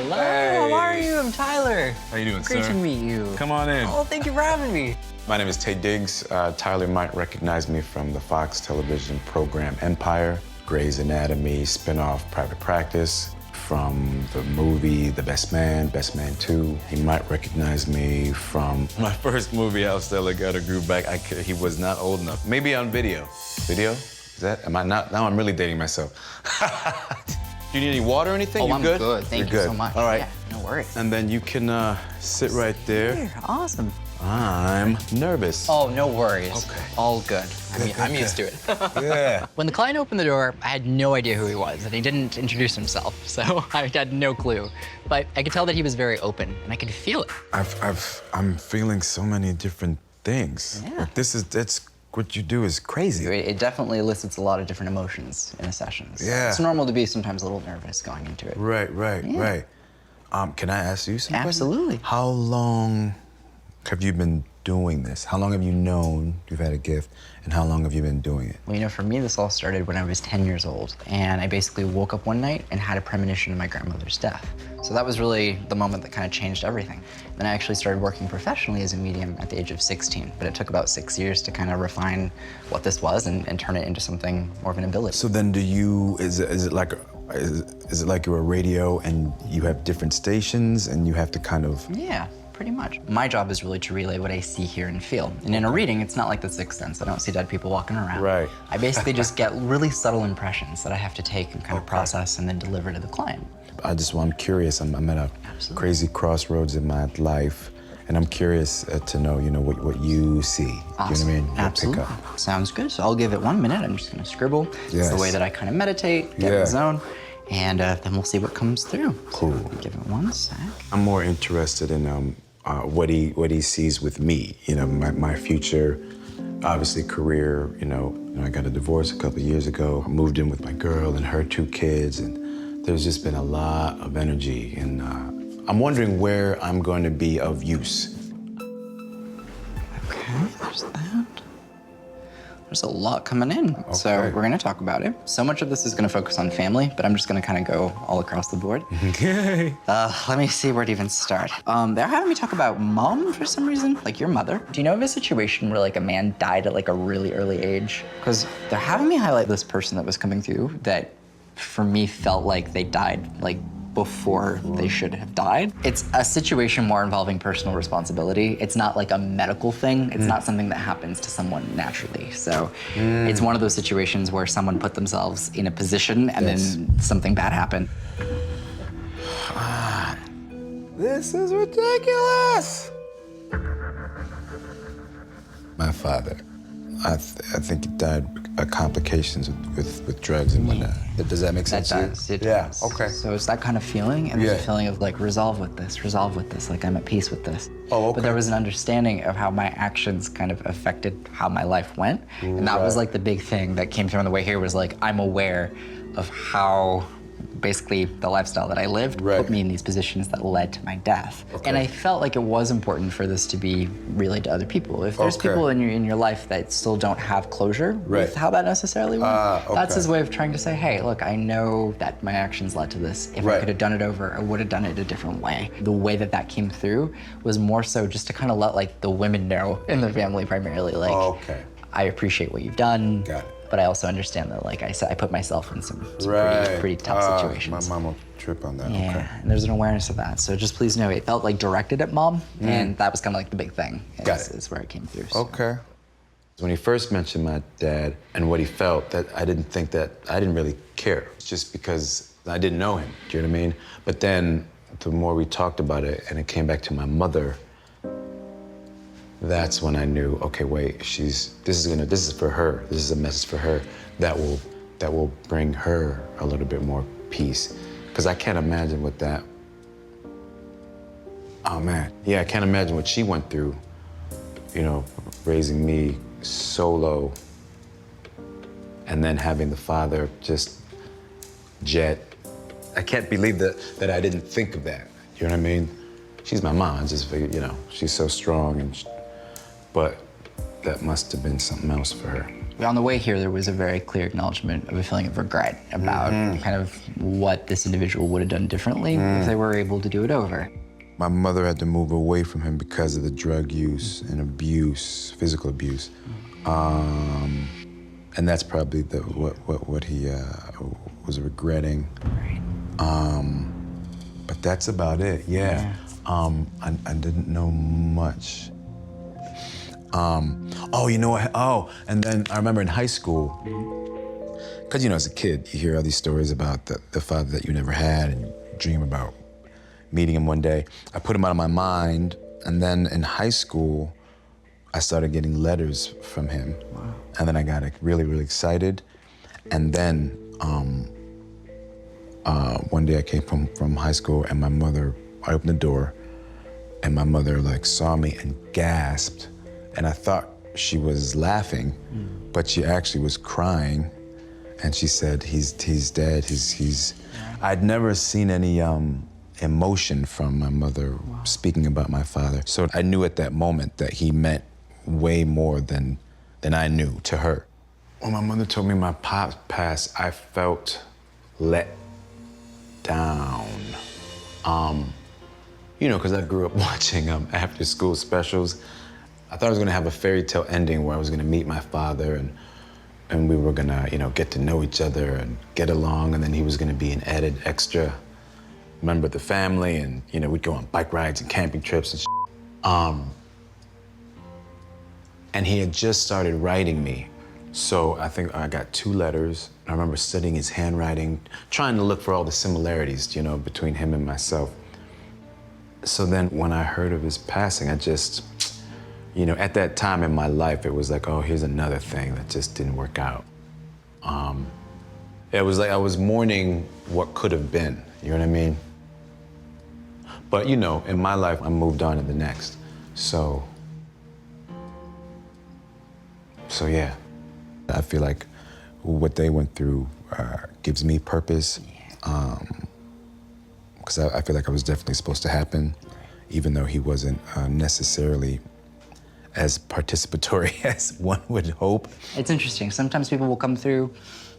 Hello, Hey. how are you? I'm Tyler. How you doing, Great sir? to meet you. Come on in. Oh, thank you for having me. My name is Taye Diggs. Tyler might recognize me from the Fox television program Empire, Grey's Anatomy, spinoff Private Practice, from the movie The Best Man 2. He might recognize me from my first movie, How Stella Got Her Groove Back. He was not old enough. Maybe on video. Video? Is that? Am I not? Now I'm really dating myself. Do you need any water or anything? Oh, You I'm good? good. Thank You're you good. so much. All right. Yeah, no worries. And then you can sit right there. Here, awesome. I'm nervous. Oh, no worries. Okay. All good. I'm good. used to it. Yeah. When the client opened the door, I had no idea who he was, and he didn't introduce himself, so I had no clue. But I could tell that he was very open, and I could feel it. I'm feeling so many different things. Yeah. Like that's what you do is crazy. It definitely elicits a lot of different emotions in a session. So Yeah. It's normal to be sometimes a little nervous going into it. Right. Yeah. Can I ask you something? Absolutely. How long have you been doing this? How long have you known you've had a gift, and how long have you been doing it? Well, you know, for me, this all started when I was 10 years old, and I basically woke up one night and had a premonition of my grandmother's death. So that was really the moment that kind of changed everything. Then I actually started working professionally as a medium at the age of 16, but it took about 6 years to kind of refine what this was and turn it into something more of an ability. So then is it like you're a radio and you have different stations and you have to kind of... Yeah, pretty much. My job is really to relay what I see, hear, and feel. And in a reading, it's not like the Sixth Sense. I don't see dead people walking around. Right. I basically just get really subtle impressions that I have to take and kind of process and then deliver to the client. I'm curious. I'm at a Absolutely. crazy crossroads in my life, and I'm curious to know, what you see. Awesome. You know what I mean? Absolutely. Pick up. Sounds good. So I'll give it 1 minute. I'm just gonna scribble. It's Yes. the way that I kind of meditate, get in Yeah. the zone, and then we'll see what comes through. Cool. So give it 1 sec. I'm more interested in what he sees with me. My future, obviously career. I got a divorce a couple of years ago. I moved in with my girl and her 2 kids, and there's just been a lot of energy, and I'm wondering where I'm going to be of use. Okay, there's that. There's a lot coming in, so Okay. we're gonna talk about it. So much of this is gonna focus on family, but I'm just gonna kind of go all across the board. Okay. Let me see where to even start. They're having me talk about mom for some reason, like your mother. Do you know of a situation where like a man died at like a really early age? Because they're having me highlight this person that was coming through that for me felt like they died like before they should have died. It's a situation more involving personal responsibility. It's not like a medical thing. It's not something that happens to someone naturally. So it's one of those situations where someone put themselves in a position and then something bad happened. This is ridiculous. My father, I think he died of complications with drugs and whatnot. Does that make sense? That does. It Yeah. does. Okay. So it's that kind of feeling, and there's Yeah. a feeling of like resolve with this, like I'm at peace with this. Oh, okay. But there was an understanding of how my actions kind of affected how my life went, and that was Right. like the big thing that came through on the way here was like I'm aware of how basically the lifestyle that I lived Right. put me in these positions that led to my death. Okay. And I felt like it was important for this to be relayed to other people. If there's Okay. people in your life that still don't have closure Right. with how that necessarily went, that's okay. his way of trying to say, hey, look, I know that my actions led to this. If I Right. could have done it over, I would have done it a different way. The way that came through was more so just to kind of let like the women know in the family primarily, like, Okay. I appreciate what you've done. Got it. But I also understand that, like I said, I put myself in some Right. pretty tough situations. My mom will trip on that. Yeah, Okay. and there's an awareness of that. So just please know, it felt like directed at mom, and that was kind of like the big thing. Got it. Is where it came through. So. Okay. When he first mentioned my dad and what he felt, that I didn't really care. It's just because I didn't know him. Do you know what I mean? But then the more we talked about it and it came back to my mother, that's when I knew, okay, wait, this is for her. This is a message for her that will bring her a little bit more peace. Because I can't imagine what that, oh man. Yeah, I can't imagine what she went through, raising me solo and then having the father just jet. I can't believe that I didn't think of that. You know what I mean? She's my mom. I just figured, she's so strong, but that must have been something else for her. On the way here, there was a very clear acknowledgement of a feeling of regret about kind of what this individual would have done differently if they were able to do it over. My mother had to move away from him because of the drug use and abuse, physical abuse. And that's probably what he was regretting. Right. But that's about it, yeah. I didn't know much. Oh, you know what? Oh, and then I remember in high school, because, you know, as a kid, you hear all these stories about the father that you never had, and you dream about meeting him one day. I put him out of my mind, and then in high school, I started getting letters from him. Wow. And then I got really, really excited. And then one day I came from high school, and my mother, I opened the door, and my mother like saw me and gasped. And I thought she was laughing, but she actually was crying. And she said, he's dead, he's. I'd never seen any emotion from my mother speaking about my father. So I knew at that moment that he meant way more than I knew to her. When my mother told me my pop passed, I felt let down. You know, because I grew up watching after school specials. I thought I was gonna have a fairy tale ending where I was gonna meet my father and we were gonna, you know, get to know each other and get along, and then he was gonna be an added extra member of the family, and, you know, we'd go on bike rides and camping trips and and he had just started writing me. So I think I got 2 letters. I remember studying his handwriting, trying to look for all the similarities, you know, between him and myself. So then when I heard of his passing, I just, you know, at that time in my life, it was like, oh, here's another thing that just didn't work out. It was like I was mourning what could have been, you know what I mean? But, you know, in my life, I moved on to the next. So yeah. I feel like what they went through gives me purpose, because I feel like I was definitely supposed to happen, even though he wasn't necessarily as participatory as one would hope. It's interesting. Sometimes people will come through,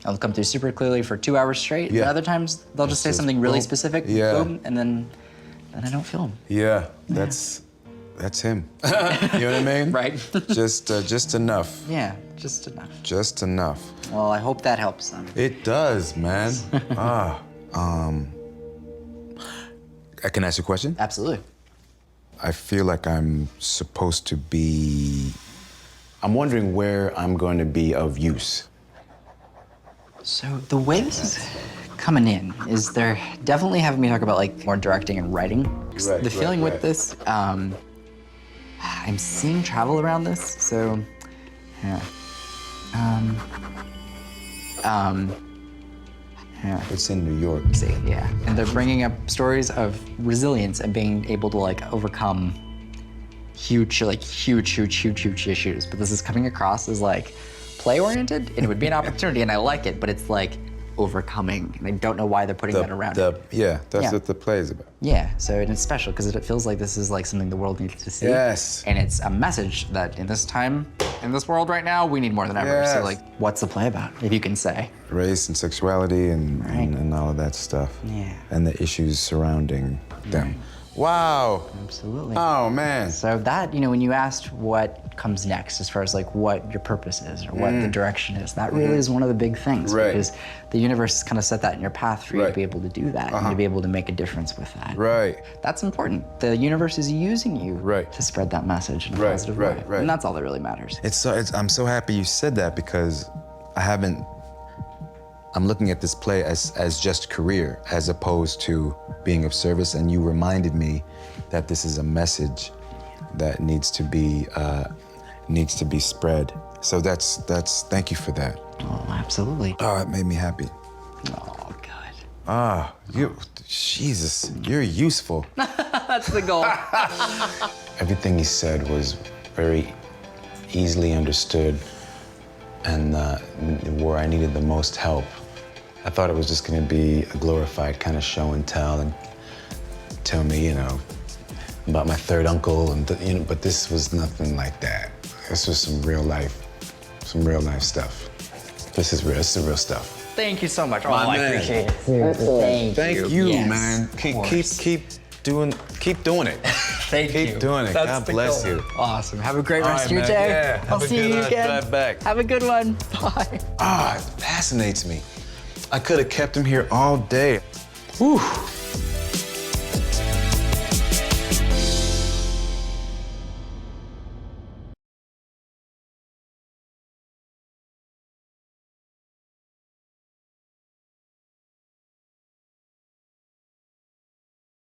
they'll come through super clearly for 2 hours straight. Yeah. And other times they'll just say something really specific, boom, and then I don't feel them. Yeah, that's him. You know what I mean? Right. Just enough. Yeah, just enough. Just enough. Well, I hope that helps them. It does, man. I can ask you a question? Absolutely. I feel like I'm supposed to be. I'm wondering where I'm going to be of use. So the way this is coming in is they're definitely having me talk about like more directing and writing. The feeling with this, I'm seeing travel around this, so yeah. Yeah. It's in New York. See, yeah. And they're bringing up stories of resilience and being able to like overcome huge issues. But this is coming across as like play-oriented, and it would be an opportunity, and I like it, but it's like overcoming, and I don't know why they're putting that around it. Yeah, that's what the play is about. Yeah, so and it's special because it feels like this is like something the world needs to see. Yes. And it's a message that in this time, in this world right now, we need more than ever. Yes. So like, what's the play about, if you can say? Race and sexuality and all of that stuff. Yeah. And the issues surrounding them. Wow. Absolutely. Oh, man. So that, you know, when you asked what comes next as far as like what your purpose is or what the direction is, that really is one of the big things. Right. Because the universe kind of set that in your path for you to Right. be able to do that and to be able to make a difference with that. Right. That's important. The universe is using you Right. to spread that message in a Right, positive right, way. right. And that's all that really matters. I'm so happy you said that, because I'm looking at this play as just career, as opposed to being of service, and you reminded me that this is a message that needs to be spread. So thank you for that. Oh, absolutely. Oh, it made me happy. Oh, good. Jesus, you're useful. That's the goal. Everything he said was very easily understood, and where I needed the most help. I thought it was just gonna be a glorified kind of show and tell, and tell me, you know, about my third uncle, and but this was nothing like that. This was some real life some real life stuff. This is real. This is real stuff. Thank you so much. Oh, My I man. appreciate it. Thank you, Yes, man. of Keep course. keep doing it. Thank you. Keep doing it. That's God the bless goal. you. Awesome. Have a great All rest right, of your man. day. Yeah. Have I'll a see good, you again. drive back. Have a good one. Bye. Ah, it fascinates me. I could have kept him here all day. Whew.